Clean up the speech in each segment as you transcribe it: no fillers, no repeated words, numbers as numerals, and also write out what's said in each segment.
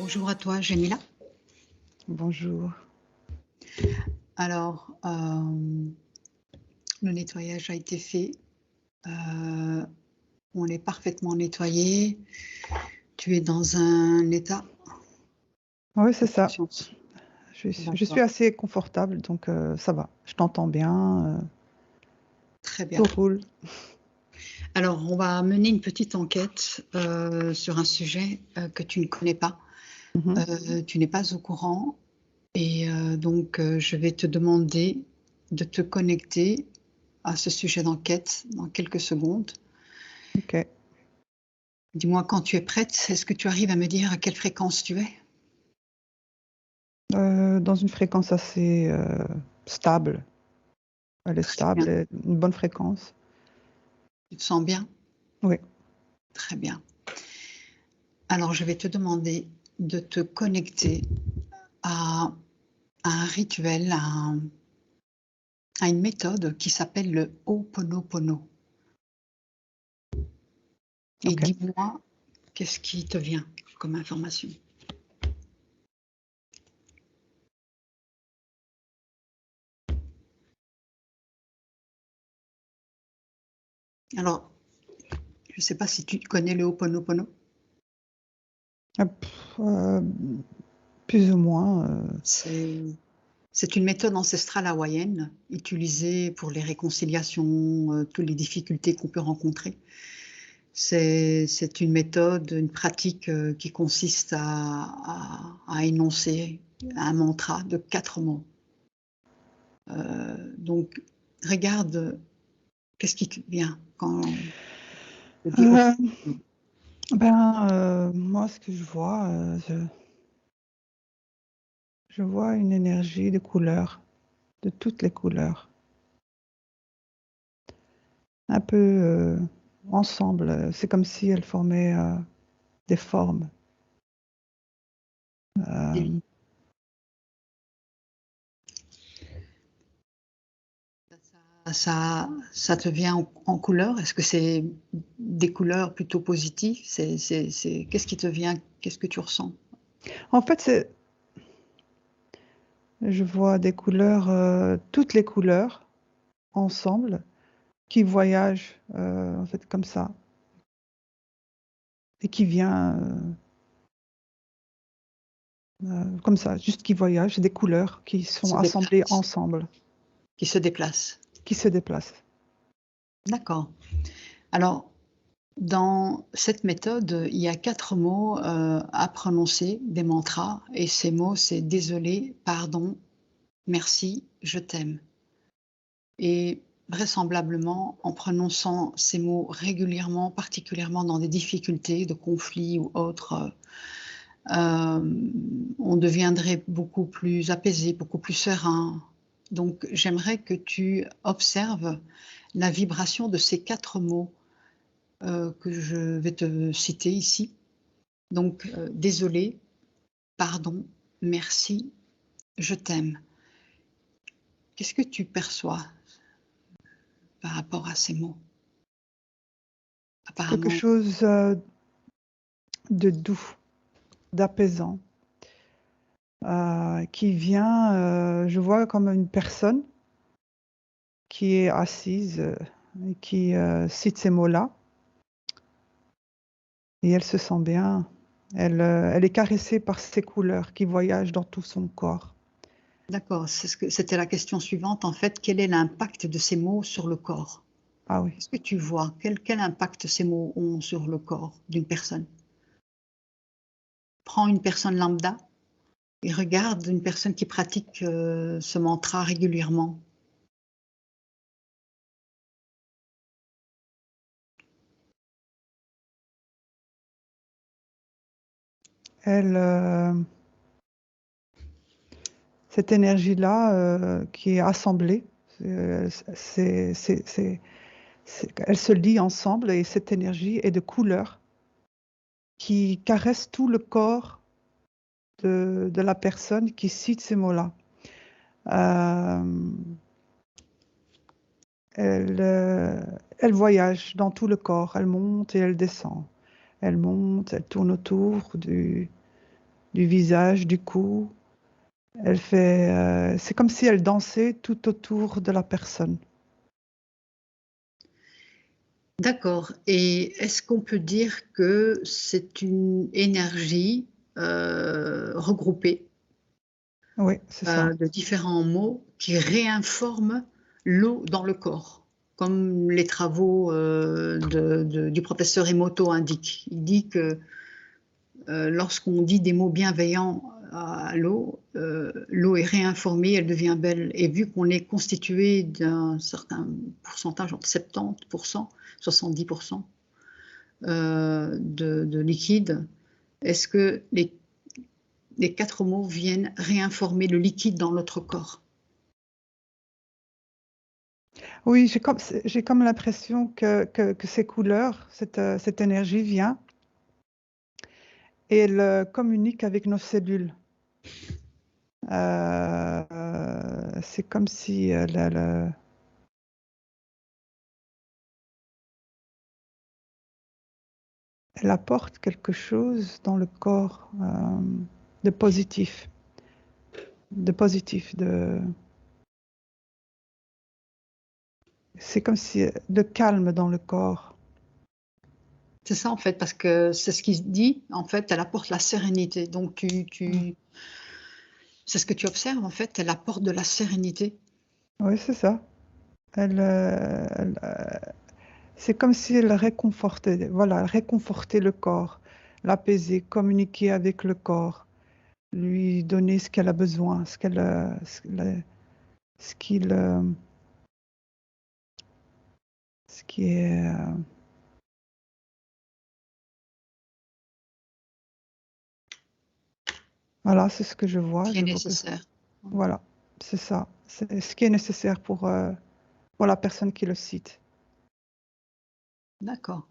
Bonjour à toi, Jamila. Bonjour. Alors, le nettoyage a été fait. Euh, on est parfaitement nettoyé. Tu es dans un état Oui, c'est de ça. conscience. Je suis D'accord, assez confortable, donc ça va. Je t'entends bien. très bien. Tout roule. Alors, on va mener une petite enquête sur un sujet que tu ne connais pas. Mhm. Tu n'es pas au courant. Et donc, je vais te demander de te connecter à ce sujet d'enquête dans quelques secondes. OK. Dis-moi quand tu es prête, est-ce que tu arrives à me dire à quelle fréquence tu es? Dans une fréquence assez stable. Elle est Très stable, bien. une bonne fréquence. Tu te sens bien? Oui. Très bien. Alors, je vais te demander de te connecter à un rituel, à une méthode qui s'appelle le Ho'oponopono. Et OK. dis-moi, qu'est-ce qui te vient comme information? Alors, je ne sais pas si tu connais le Ho'oponopono. Pff, plus ou moins. C'est une méthode ancestrale hawaïenne utilisée pour les réconciliations, toutes les difficultés qu'on peut rencontrer. C'est une méthode, une pratique qui consiste à énoncer un mantra de 4 mots. Donc, regarde, qu'est-ce qui te vient quand je dis Euh, Ho'oponopono? moi, ce que je vois, je vois une énergie de couleurs, de toutes les couleurs. Un peu ensemble. C'est comme si elles formaient des formes. Et Euh, ça te vient en couleur? Est-ce que c'est des couleurs plutôt positives? Qu'est-ce qui te vient? Qu'est-ce que tu ressens? En fait, je vois des couleurs, toutes les couleurs ensemble, qui voyagent en fait comme ça et qui vient comme ça, juste qui voyagent, des couleurs qui sont Se assemblées déplace, ensemble, qui se déplace. qui se déplacent. D'accord. Alors, dans cette méthode, il y a 4 mots à prononcer, des mantras, et ces mots, c'est désolé, pardon, merci, je t'aime. Et vraisemblablement, en prononçant ces mots régulièrement, particulièrement dans des difficultés de conflits ou autres, on deviendrait beaucoup plus apaisé, beaucoup plus serein. Donc, j'aimerais que tu observes la vibration de ces 4 mots que je vais te citer ici. Donc, désolé, pardon, merci, je t'aime. Qu'est-ce que tu perçois par rapport à ces mots? Quelque Apparemment, chose de doux, d'apaisant, qui vient, je vois comme une personne qui est assise et qui cite ces mots-là, et elle se sent bien. Elle est caressée par ces couleurs qui voyagent dans tout son corps. d'accord, c'était la question suivante en fait. Quel est l'impact de ces mots sur le corps? Ah oui. Qu'est-ce que tu vois? Quel impact ces mots ont sur le corps d'une personne? Prends une personne lambda et regarde une personne qui pratique ce mantra régulièrement. Elle, cette énergie-là qui est assemblée, c'est, c'est- c'est- elle se lie ensemble et cette énergie est de couleur qui caresse tout le corps de la personne qui cite ces mots-là. Euh, elle, euh, elle voyage dans tout le corps, elle monte et elle descend. Elle monte, elle tourne autour du visage, du cou. Elle fait, c'est comme si elle dansait tout autour de la personne. D'accord. Et est-ce qu'on peut dire que c'est une énergie regroupée Oui, c'est ça. de différents mots qui réinforment l'eau dans le corps, comme les travaux du professeur Emoto indiquent. Il dit que lorsqu'on dit des mots bienveillants à l'eau, l'eau est réinformée, elle devient belle. Et vu qu'on est constitué d'un certain pourcentage, entre 70%, 70% de liquide, est-ce que les 4 mots viennent réinformer le liquide dans notre corps? Oui, j'ai comme l'impression que ces couleurs, cette énergie vient et elle communique avec nos cellules. C'est comme si elle apporte quelque chose dans le corps de positif, c'est comme si de calme dans le corps. C'est ça en fait, parce que c'est ce qu'il dit, en fait, elle apporte la sérénité. Donc c'est ce que tu observes en fait, elle apporte de la sérénité. Oui, c'est ça. C'est comme si elle réconfortait, voilà, réconfortait le corps, l'apaiser, communiquer avec le corps, lui donner ce qu'elle a besoin, ce qu'il, ce qui est, voilà, c'est ce que je vois. Qui est Je vois que, nécessaire. voilà, c'est ça. C'est ce qui est nécessaire pour la personne qui le cite. D'accord.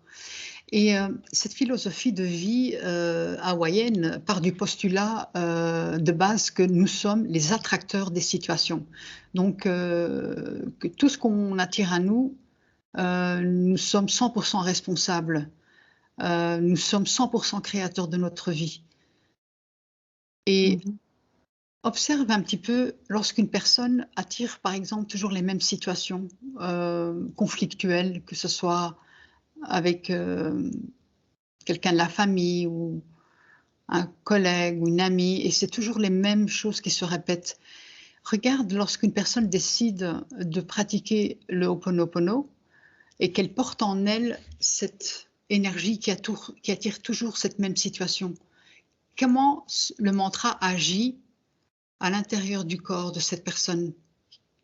Et cette philosophie de vie hawaïenne part du postulat de base que nous sommes les attracteurs des situations. Donc, que tout ce qu'on attire à nous, nous sommes 100% responsables. Nous sommes 100% créateurs de notre vie. Et Mhm. observe un petit peu lorsqu'une personne attire, par exemple, toujours les mêmes situations conflictuelles, que ce soit avec quelqu'un de la famille ou un collègue ou une amie, et c'est toujours les mêmes choses qui se répètent. Regarde lorsqu'une personne décide de pratiquer le Ho'oponopono et qu'elle porte en elle cette énergie qui attire toujours cette même situation. Comment le mantra agit à l'intérieur du corps de cette personne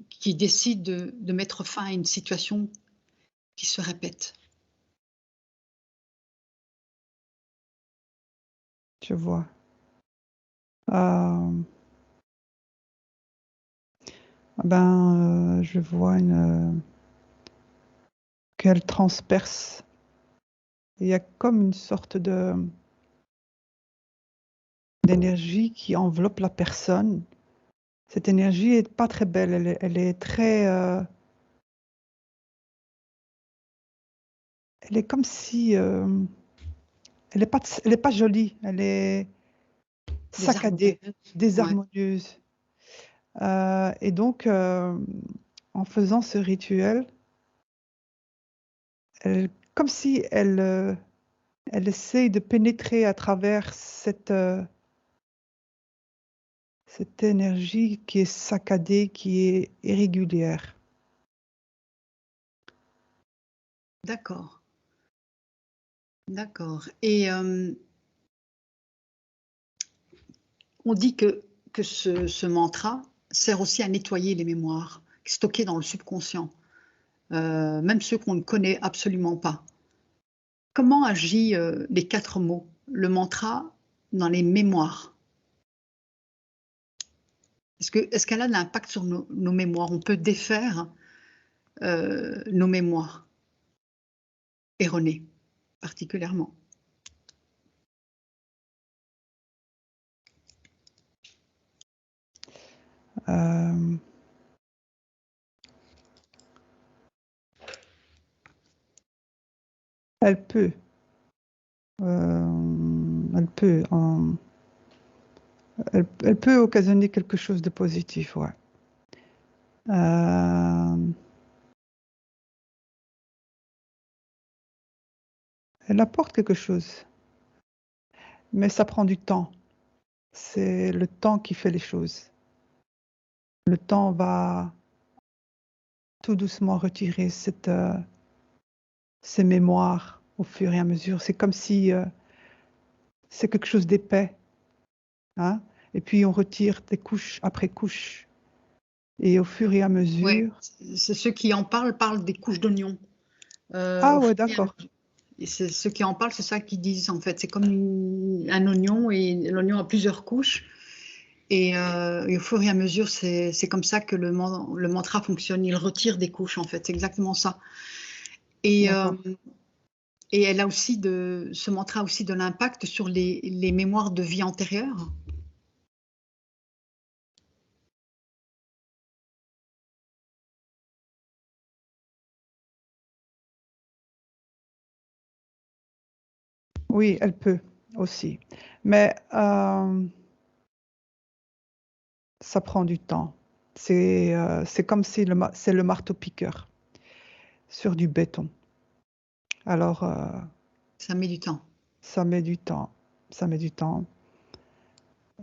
qui décide de mettre fin à une situation qui se répète? Je vois. Euh, je vois qu'elle transperce. Il y a comme une sorte d'énergie qui enveloppe la personne. Cette énergie est pas très belle. Elle est très, elle est comme si, elle est pas jolie. Elle est saccadée, Désharmonieuse. Ouais, désharmonieuse. Et donc, en faisant ce rituel, comme si elle essaye de pénétrer à travers cette énergie qui est saccadée, qui est irrégulière. d'accord, d'accord. Et on dit que ce mantra sert aussi à nettoyer les mémoires stockées dans le subconscient, même ceux qu'on ne connaît absolument pas. Comment agit les 4 mots, le mantra, dans les mémoires? Est-ce qu'elle a de l'impact sur nos mémoires? On peut défaire nos mémoires erronées, particulièrement. Euh, elle peut, elle peut. Elle peut occasionner quelque chose de positif, ouais. Euh, Elle apporte quelque chose, mais ça prend du temps. C'est le temps qui fait les choses. Le temps va tout doucement retirer ces mémoires au fur et à mesure. C'est comme si c'est quelque chose d'épais, hein? Et puis on retire des couches après couches. Et au fur et à Ouais, mesure. c'est ceux qui en parlent des couches d'oignons. Ah Au ouais, fur et à d'accord. mesure. Et c'est ceux qui en parlent, c'est ça qu'ils disent en fait. C'est comme un oignon et l'oignon a plusieurs couches. Et au fur et à mesure, c'est comme ça que le mantra fonctionne. Il retire des couches en fait. C'est exactement ça. Et, euh, D'accord. et ce mantra a aussi de l'impact sur les mémoires de vie antérieure. Oui, elle peut aussi. Mais ça prend du temps. C'est comme si c'est le marteau-piqueur sur du béton. Alors, Ça met du temps. ça met du temps. Ça met du temps.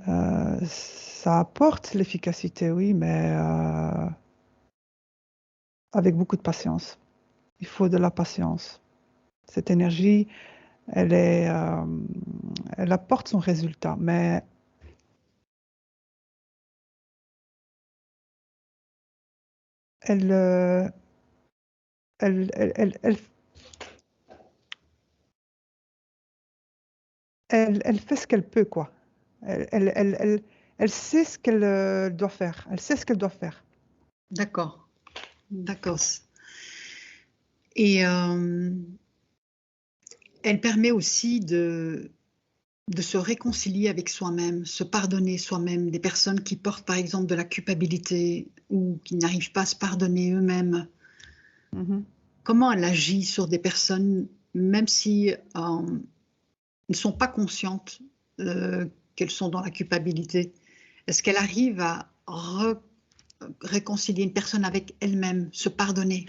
Ça apporte l'efficacité, oui, mais avec beaucoup de patience. Il faut de la patience. Cette énergie, elle est, elle apporte son résultat, mais elle, elle, elle, elle, elle, elle fait ce qu'elle peut, quoi. Elle sait ce qu'elle doit faire. Elle sait ce qu'elle doit faire. D'accord. D'accord. Et elle permet aussi de se réconcilier avec soi-même, se pardonner soi-même, des personnes qui portent par exemple de la culpabilité ou qui n'arrivent pas à se pardonner eux-mêmes. Mhm. Comment elle agit sur des personnes, même si ne sont pas conscientes qu'elles sont dans la culpabilité? Est-ce qu'elle arrive à réconcilier une personne avec elle-même, se pardonner?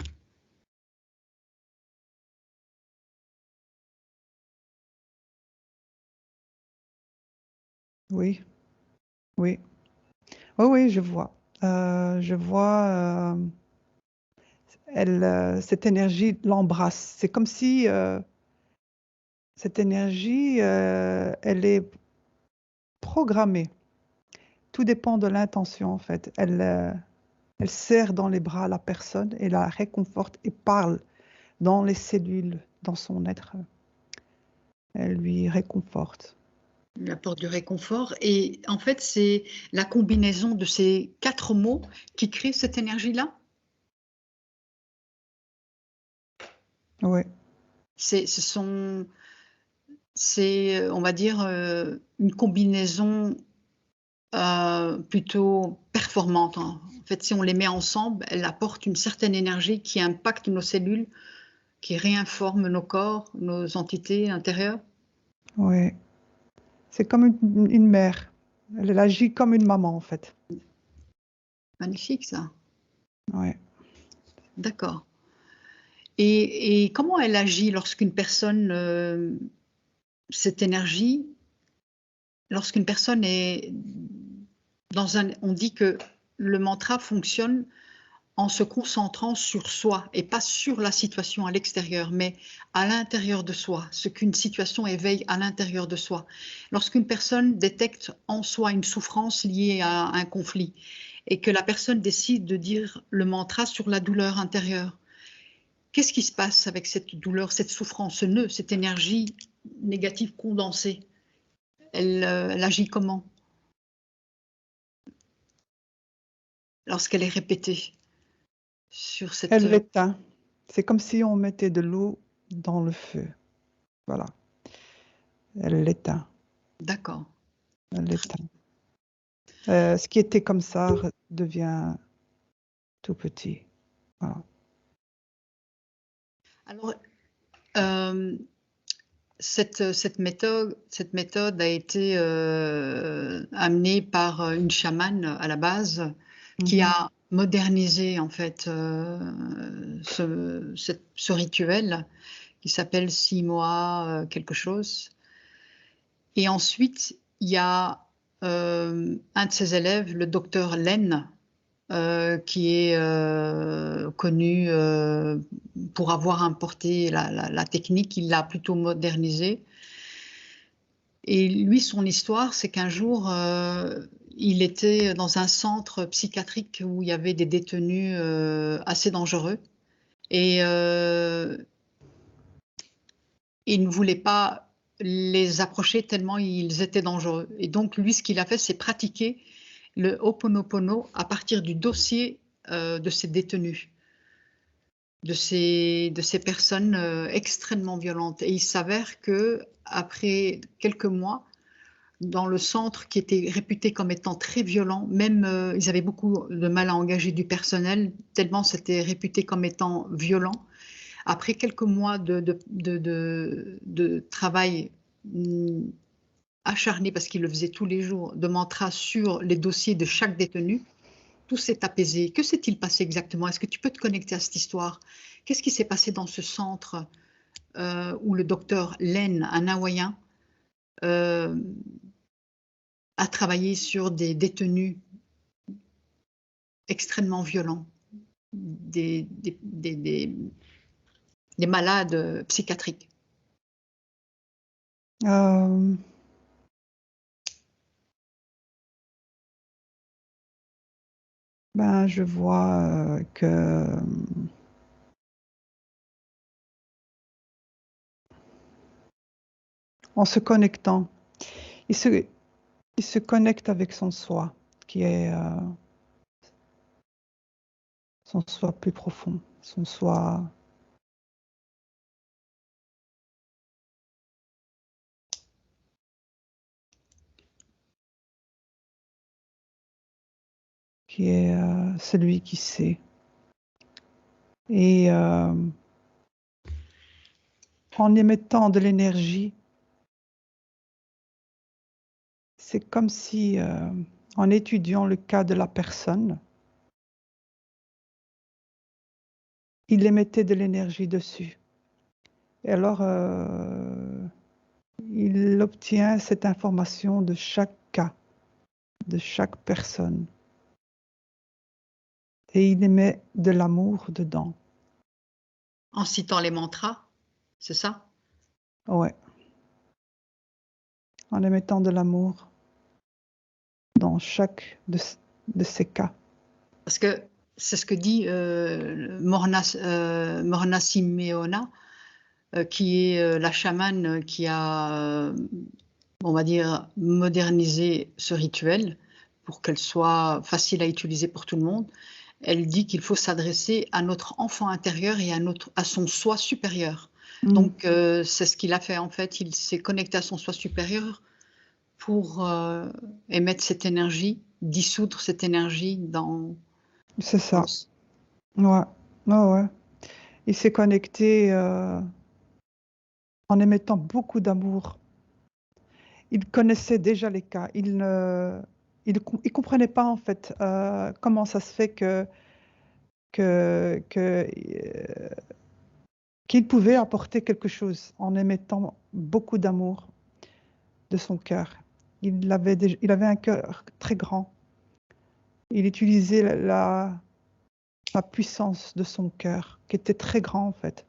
Oui, oui. Oui, oui, je vois. Je vois, cette énergie l'embrasse. C'est comme si cette énergie, elle est programmée. Tout dépend de l'intention, en fait. Elle serre dans les bras la personne et la réconforte et parle dans les cellules, dans son être. Elle lui réconforte. Elle apporte du réconfort. Et en fait, c'est la combinaison de ces 4 mots qui crée cette énergie-là. Oui, Ce sont, on va dire, une combinaison plutôt performante, hein. En fait, si on les met ensemble, elles apportent une certaine énergie qui impacte nos cellules, qui réinforme nos corps, nos entités intérieures. oui. C'est comme une mère. Elle agit comme une maman, en fait. Magnifique, ça. Oui. D'accord. Et comment elle agit lorsqu'une personne, cette énergie, lorsqu'une personne est on dit que le mantra fonctionne en se concentrant sur soi et pas sur la situation à l'extérieur, mais à l'intérieur de soi, ce qu'une situation éveille à l'intérieur de soi. Lorsqu'une personne détecte en soi une souffrance liée à un conflit et que la personne décide de dire le mantra sur la douleur intérieure, qu'est-ce qui se passe avec cette douleur, cette souffrance, ce nœud, cette énergie négative condensée? Elle agit comment lorsqu'elle est répétée sur cette... Elle l'éteint. C'est comme si on mettait de l'eau dans le feu. Voilà. Elle l'éteint. D'accord. Elle l'éteint. Ce qui était comme ça devient tout petit. Voilà. Alors, euh, cette méthode a été amenée par une chamane à la base qui a modernisé en fait ce rituel qui s'appelle Simoa quelque chose. Et ensuite, il y a un de ses élèves, le docteur Len, qui est connu pour avoir importé la technique, il l'a plutôt modernisée. Et lui, son histoire, c'est qu'un jour, il était dans un centre psychiatrique où il y avait des détenus assez dangereux. Et il ne voulait pas les approcher tellement ils étaient dangereux. Et donc, lui, ce qu'il a fait, c'est pratiquer le Ho'oponopono à partir du dossier de ces détenus, de ces personnes extrêmement violentes. Et il s'avère que après quelques mois, dans le centre qui était réputé comme étant très violent, même ils avaient beaucoup de mal à engager du personnel, tellement c'était réputé comme étant violent. Après quelques mois de travail acharné, parce qu'il le faisait tous les jours, de mantra sur les dossiers de chaque détenu, tout s'est apaisé. Que s'est-il passé exactement? Est-ce que tu peux te connecter à cette histoire? Qu'est-ce qui s'est passé dans ce centre où le docteur Len, un Hawaïen, a travaillé sur des détenus extrêmement violents, des malades psychiatriques? Ben, je vois que en se connectant, il se connecte avec son soi, qui est son soi plus profond, son soi qui est celui qui sait. Et en émettant de l'énergie, c'est comme si, en étudiant le cas de la personne, il émettait de l'énergie dessus. Et alors, il obtient cette information de chaque cas, de chaque personne. Et il émet de l'amour dedans. En citant les mantras, c'est ça? Ouais. En émettant de l'amour dans chaque de ces cas. Parce que c'est ce que dit Morna Simeona, qui est la chamane qui a, on va dire, modernisé ce rituel pour qu'elle soit facile à utiliser pour tout le monde. Elle dit qu'il faut s'adresser à notre enfant intérieur et à son soi supérieur. Donc, c'est ce qu'il a fait en fait. Il s'est connecté à son soi supérieur pour émettre cette énergie, dissoudre cette énergie dans... C'est ça. Ouais. Oh, ouais. Il s'est connecté en émettant beaucoup d'amour. Il connaissait déjà les cas. Il ne comprenait pas en fait comment ça se fait qu'il pouvait apporter quelque chose en émettant beaucoup d'amour de son cœur. Il avait un cœur très grand. Il utilisait la puissance de son cœur, qui était très grand en fait.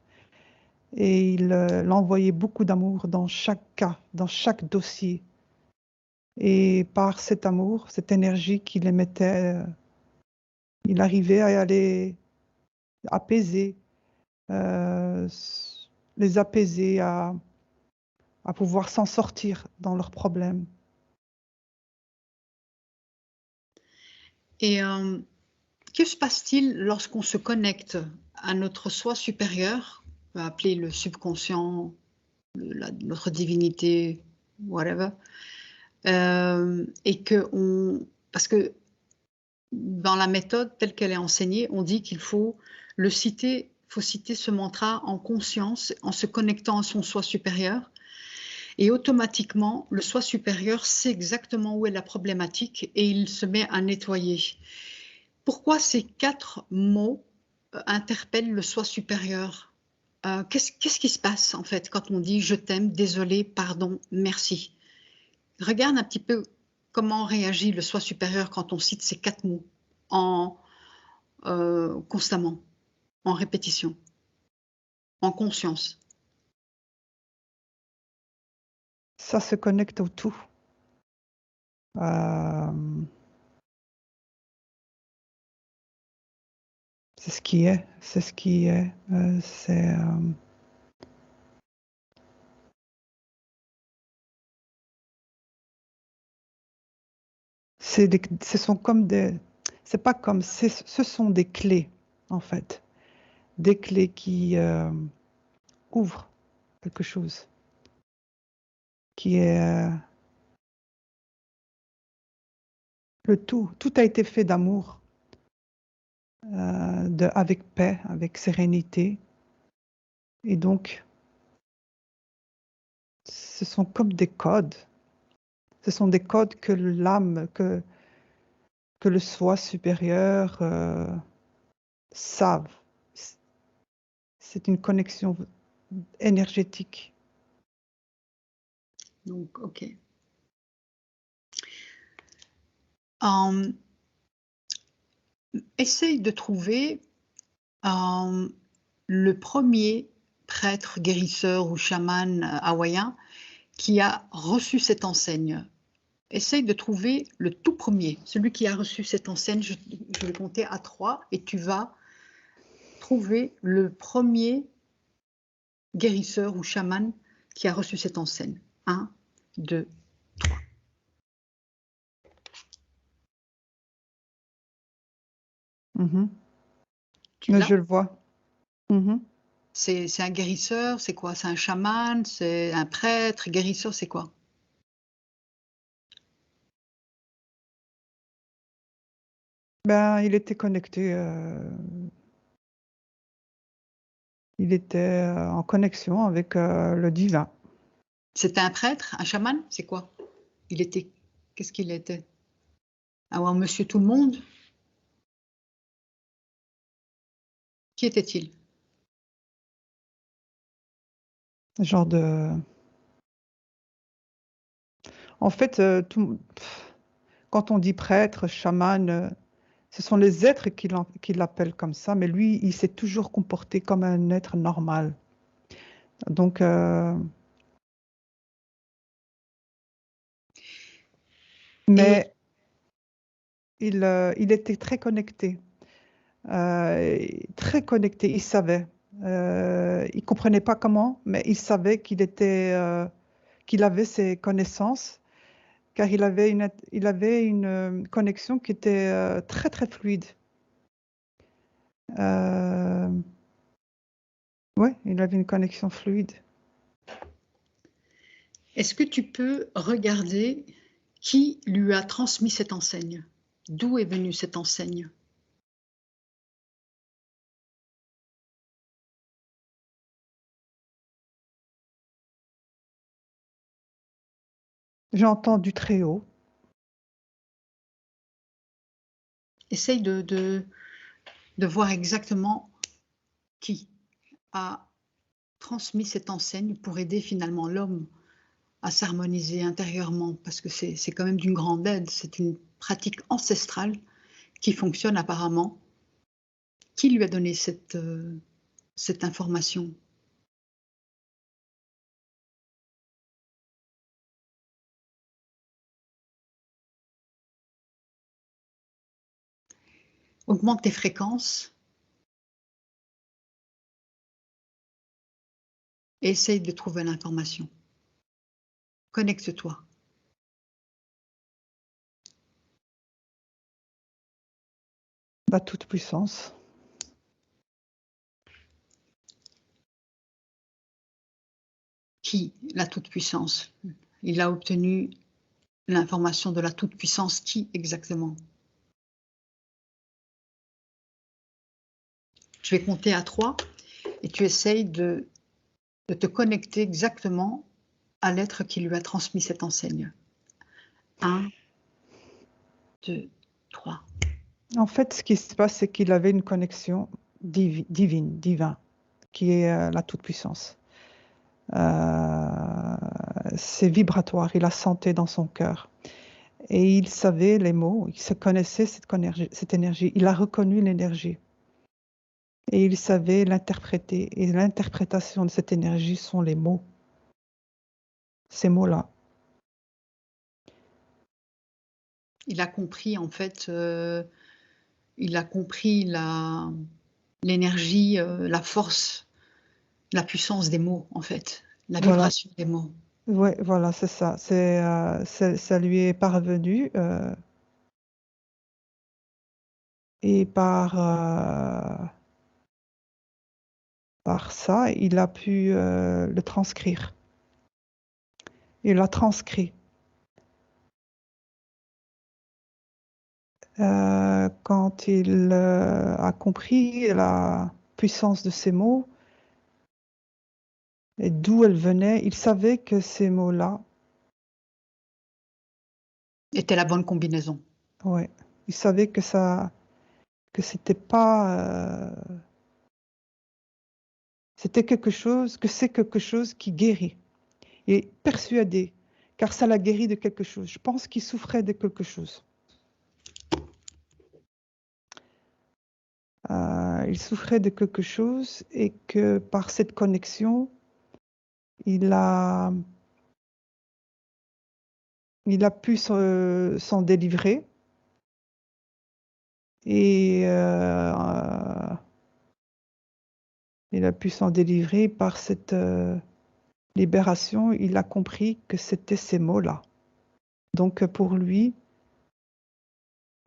Et il envoyait beaucoup d'amour dans chaque cas, dans chaque dossier. Et par cet amour, cette énergie qu'il émettait, il arrivait à les apaiser, les apaiser, à pouvoir s'en sortir dans leurs problèmes. Et que se passe-t-il lorsqu'on se connecte à notre soi supérieur, on va appeler le subconscient, notre divinité, whatever, et parce que dans la méthode telle qu'elle est enseignée, on dit qu'il faut citer ce mantra en conscience, en se connectant à son soi supérieur. Et automatiquement, le soi supérieur sait exactement où est la problématique et il se met à nettoyer. Pourquoi ces 4 mots interpellent le soi supérieur? Qu'est-ce qui se passe en fait quand on dit je t'aime, désolé, pardon, merci? Regarde un petit peu comment réagit le soi supérieur quand on cite ces 4 mots constamment, en répétition, en conscience. Ça se connecte au tout. C'est ce qui est, c'est ce qui est. Ce sont comme des, c'est pas comme, ce sont des clés en fait, des clés qui ouvrent quelque chose, qui est le tout. Tout a été fait d'amour, avec paix, avec sérénité, et donc ce sont comme des codes. Ce sont des codes que l'âme, que le soi supérieur savent. C'est une connexion énergétique. Donc, ok. Essaye de trouver le premier prêtre, guérisseur ou chaman hawaïen qui a reçu cette enseigne. Essaye de trouver le tout premier, celui qui a reçu cette enseigne. Je vais compter à 3 et tu vas trouver le premier guérisseur ou chaman qui a reçu cette enseigne. 1, 2, 3. Tu l'as? Je le vois. C'est un guérisseur, c'est quoi? C'est un chaman, c'est un prêtre, guérisseur, c'est quoi? Ben, il était connecté, il était en connexion avec le divin. C'était un prêtre, un chaman, c'est quoi? Il était, qu'est-ce qu'il était? Ah ouais, monsieur tout le monde? Qui était-il? Genre de... En fait, quand on dit prêtre, chaman, ce sont les êtres qui l'appellent comme ça, mais lui, il s'est toujours comporté comme un être normal. Donc, mais il était très connecté. Très connecté, il savait. Il comprenait pas comment, mais il savait qu'il avait ses connaissances, car il avait une connexion qui était très très fluide. Ouais, il avait une connexion fluide. Est-ce que tu peux regarder qui lui a transmis cette enseigne? D'où est venue cette enseigne? J'entends du très haut. Essaye de voir exactement qui a transmis cette enseigne pour aider finalement l'homme à s'harmoniser intérieurement, parce que c'est quand même d'une grande aide. C'est une pratique ancestrale qui fonctionne apparemment. Qui lui a donné cette information? Augmente tes fréquences et essaye de trouver l'information. Connecte-toi. La toute-puissance. Qui? La toute-puissance. Il a obtenu l'information de la toute-puissance. Qui exactement? Je vais compter à 3 et tu essayes de te connecter exactement à l'être qui lui a transmis cette enseigne. 1, 2, 3. En fait, ce qui se passe, c'est qu'il avait une connexion divin, qui est la toute-puissance. C'est vibratoire, il a senti dans son cœur. Et il savait les mots, il se connaissait cette énergie, il a reconnu l'énergie. Et il savait l'interpréter. Et l'interprétation de cette énergie sont les mots. Ces mots-là. Il a compris, en fait, il a compris l'énergie, la force, la puissance des mots, en fait, la Voilà. vibration des mots. Ouais, voilà, c'est ça. Ça lui est parvenu. Et par ça, il a pu le transcrire. Il l'a transcrit. Quand il a compris la puissance de ces mots et d'où elle venait, il savait que ces mots-là, Était la bonne combinaison. ouais, il savait que c'était pas, c'était quelque chose, que c'est quelque chose qui guérit. Il est persuadé, car ça l'a guéri de quelque chose. Je pense qu'il souffrait de quelque chose. Il souffrait de quelque chose et que par cette connexion, il a pu s'en délivrer et il a pu s'en délivrer par cette libération. Il a compris que c'était ces mots-là. Donc pour lui,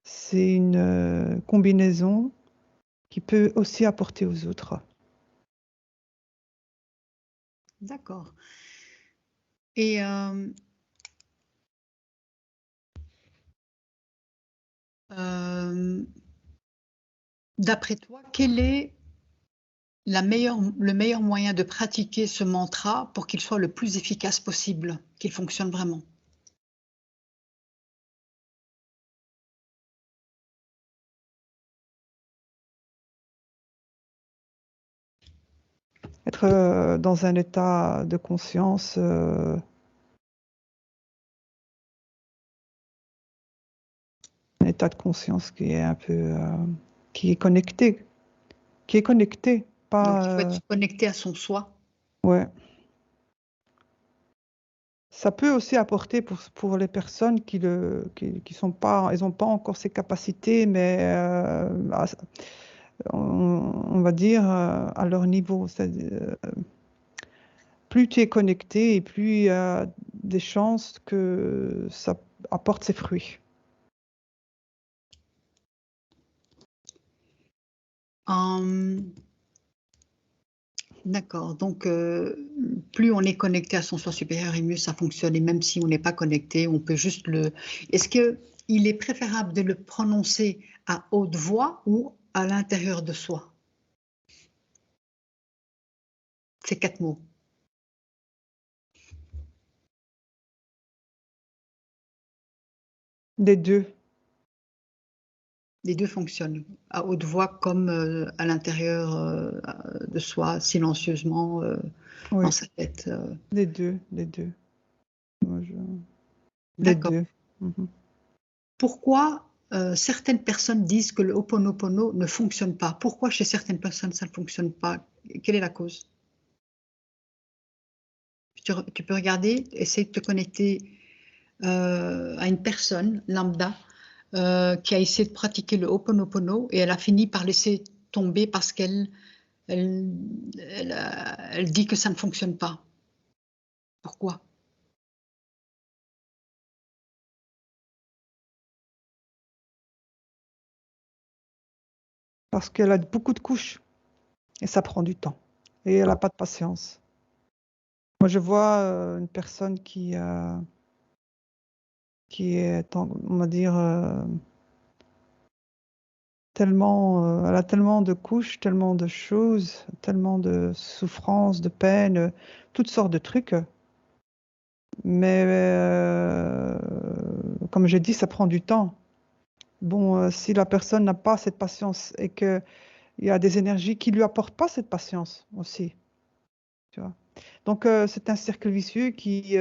c'est une combinaison qui peut aussi apporter aux autres. D'accord. Et d'après toi, quel est le meilleur moyen de pratiquer ce mantra pour qu'il soit le plus efficace possible, qu'il fonctionne vraiment? Être dans un état de conscience un état de conscience qui est un peu qui est connecté, Donc il faut pas être connecté à son soi. ouais. Ça peut aussi apporter pour les personnes qui sont pas, ils n'ont pas encore ces capacités, mais on va dire à leur niveau. Plus tu es connecté et plus il y a des chances que ça apporte ses fruits. D'accord, donc plus on est connecté à son soi supérieur et mieux ça fonctionne. Et même si on n'est pas connecté, on peut juste le... Est-ce qu'il est préférable de le prononcer à haute voix ou à l'intérieur de soi? Ces 4 mots. Des deux. Les 2 fonctionnent, à haute voix comme à l'intérieur de soi, silencieusement, Oui, dans sa tête. les deux, les deux. Moi, les D'accord. deux. Mhm. Pourquoi certaines personnes disent que le Ho'oponopono ne fonctionne pas? Pourquoi chez certaines personnes ça ne fonctionne pas? Quelle est la cause? Tu peux regarder, essayer de te connecter à une personne lambda qui a essayé de pratiquer le Ho'oponopono et elle a fini par laisser tomber parce elle dit que ça ne fonctionne pas. Pourquoi? Parce qu'elle a beaucoup de couches et ça prend du temps. Et elle n'a pas de patience. Moi, je vois une personne qui est, on va dire, tellement, elle a tellement de couches, tellement de choses, tellement de souffrances, de peines, toutes sortes de trucs. Mais comme je dis, ça prend du temps. Bon, si la personne n'a pas cette patience et qu'il y a des énergies qui ne lui apportent pas cette patience aussi, tu vois. Donc, c'est un cercle vicieux qui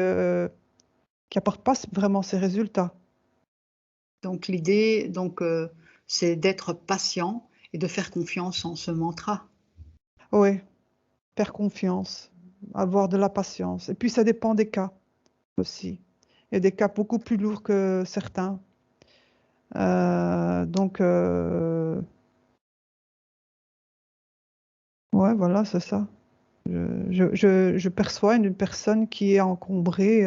apporte pas vraiment ses résultats. Donc l'idée, c'est d'être patient et de faire confiance en ce mantra. Oui, faire confiance, avoir de la patience. Et puis, ça dépend des cas aussi. Il y a des cas beaucoup plus lourds que certains. Donc, ouais, voilà, c'est ça. Je perçois une personne qui est encombrée,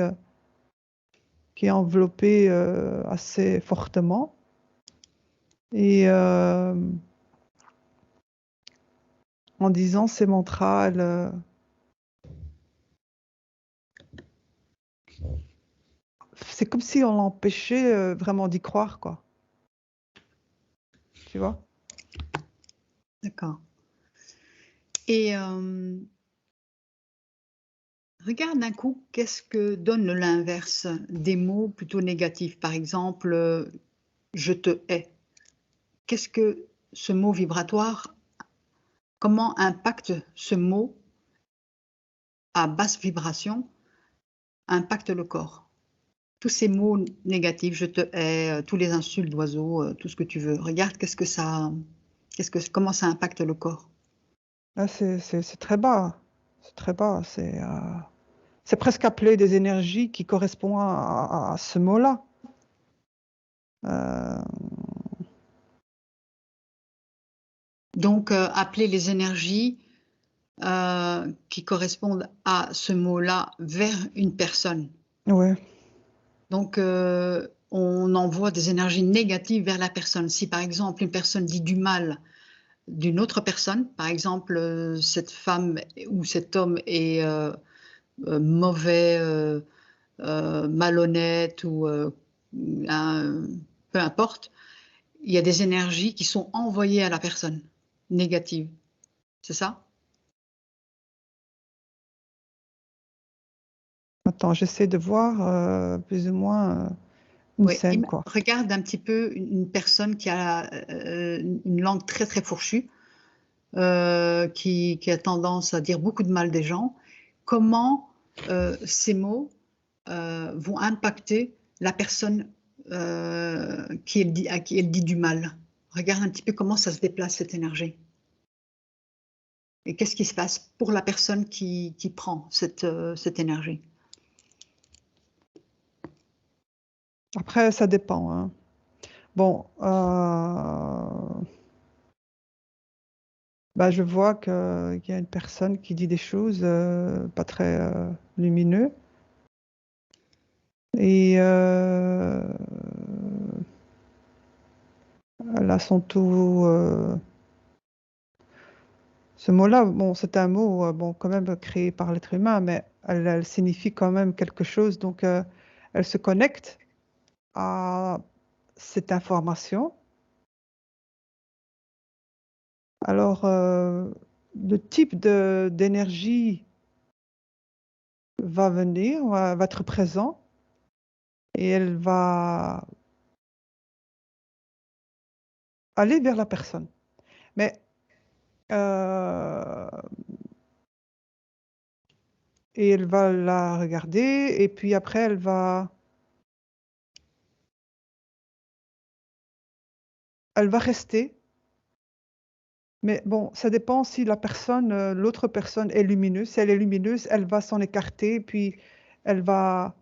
qui est enveloppée assez fortement. Et en disant ces mantras, c'est comme si on l'empêchait vraiment d'y croire, quoi. Tu vois? D'accord. Et regarde d'un coup, qu'est-ce que donne l'inverse des mots plutôt négatifs. Par exemple, je te hais. Qu'est-ce que ce mot vibratoire, comment impacte ce mot à basse vibration, impacte le corps? Tous ces mots négatifs, je te hais, tous les insultes d'oiseaux, tout ce que tu veux. Regarde comment ça impacte le corps. Là, c'est très bas. C'est très bas. C'est presque appelé des énergies qui correspondent à ce mot-là. Euh, Donc, appeler les énergies qui correspondent à ce mot-là vers une personne. ouais, Donc, on envoie des énergies négatives vers la personne. Si par exemple une personne dit du mal d'une autre personne, par exemple cette femme ou cet homme est mauvais, malhonnête ou peu importe, il y a des énergies qui sont envoyées à la personne négatives. C'est ça? attends, j'essaie de voir plus ou moins une Oui, scène, quoi. regarde un petit peu une personne qui a une langue très très fourchue, qui a tendance à dire beaucoup de mal des gens. Comment ces mots vont impacter la personne à qui elle dit du mal? Regarde un petit peu comment ça se déplace cette énergie. Et qu'est-ce qui se passe pour la personne qui prend cette énergie? Après, ça dépend, hein. Bon, bah, je vois qu'il y a une personne qui dit des choses pas très lumineuses. Et elle a son tout. Ce mot-là, bon, c'est un mot bon, quand même créé par l'être humain, mais elle signifie quand même quelque chose. Donc, elle se connecte à cette information. Alors, le type d'énergie va venir, va être présent, et elle va aller vers la personne. Mais et elle va la regarder, et puis après, elle va rester. Mais bon, ça dépend si la personne, l'autre personne est lumineuse. Si elle est lumineuse, elle va s'en écarter, puis elle va,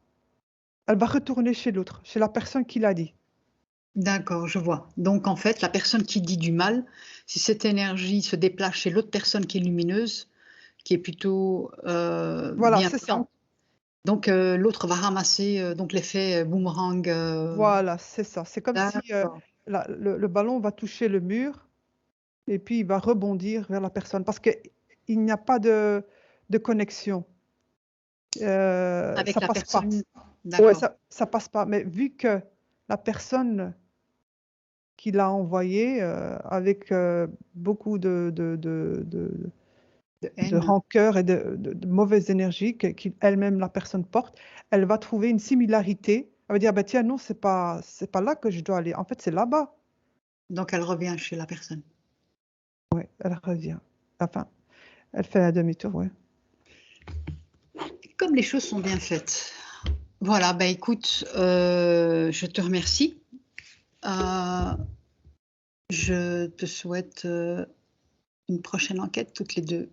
elle va retourner chez l'autre, chez la personne qui l'a dit. D'accord, je vois. Donc en fait, la personne qui dit du mal, si cette énergie se déplace chez l'autre personne qui est lumineuse, qui est plutôt Voilà, c'est ça. bienveillante, donc l'autre va ramasser donc l'effet boomerang. Voilà, c'est ça. C'est comme si D'accord, le ballon va toucher le mur et puis il va rebondir vers la personne parce qu'il n'y a pas de connexion. avec Ça la passe pas. personne. Ouais, D'accord, ça passe pas. Mais vu que la personne qui l'a envoyé avec beaucoup de de haine. rancœur et de mauvaise énergie qu'elle-même, la personne porte, elle va trouver une similarité. Elle va dire, bah, tiens, non, c'est pas là que je dois aller. En fait, c'est là-bas. Donc elle revient chez la personne. Ouais, elle revient. Enfin, elle fait un demi-tour, ouais. Comme les choses sont bien faites. Voilà, bah écoute, je te remercie. Je te souhaite une prochaine enquête toutes les deux.